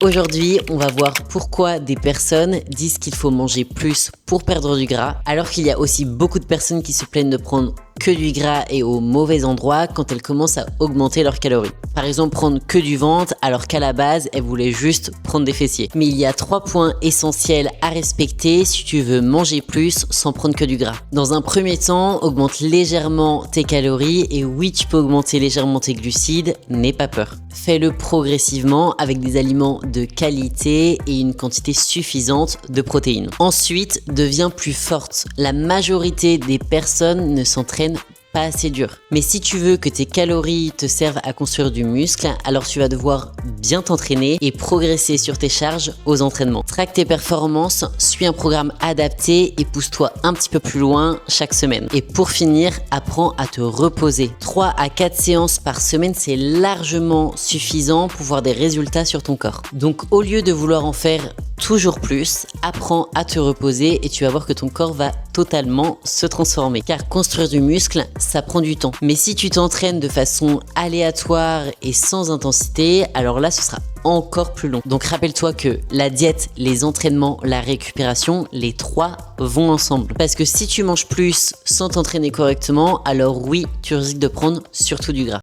Aujourd'hui, on va voir pourquoi des personnes disent qu'il faut manger plus pour perdre du gras, alors qu'il y a aussi beaucoup de personnes qui se plaignent de prendre que du gras et au mauvais endroit quand elles commencent à augmenter leurs calories. Par exemple, prendre que du ventre alors qu'à la base, elles voulaient juste prendre des fessiers. Mais il y a 3 points essentiels à respecter si tu veux manger plus sans prendre que du gras. Dans un premier temps, augmente légèrement tes calories et oui, tu peux augmenter légèrement tes glucides, n'aie pas peur. Fais-le progressivement avec des aliments de qualité et une quantité suffisante de protéines. Ensuite, deviens plus forte. La majorité des personnes ne s'entraînent pas assez dur. Mais si tu veux que tes calories te servent à construire du muscle, alors tu vas devoir bien t'entraîner et progresser sur tes charges aux entraînements. Traque tes performances, suis un programme adapté et pousse-toi un petit peu plus loin chaque semaine. Et pour finir, apprends à te reposer. 3 à 4 séances par semaine, c'est largement suffisant pour voir des résultats sur ton corps. Donc au lieu de vouloir en faire toujours plus, apprends à te reposer et tu vas voir que ton corps va totalement se transformer. Car construire du muscle, ça prend du temps. Mais si tu t'entraînes de façon aléatoire et sans intensité, alors là, ce sera encore plus long. Donc rappelle-toi que la diète, les entraînements, la récupération, les 3 vont ensemble. Parce que si tu manges plus sans t'entraîner correctement, alors oui, tu risques de prendre surtout du gras.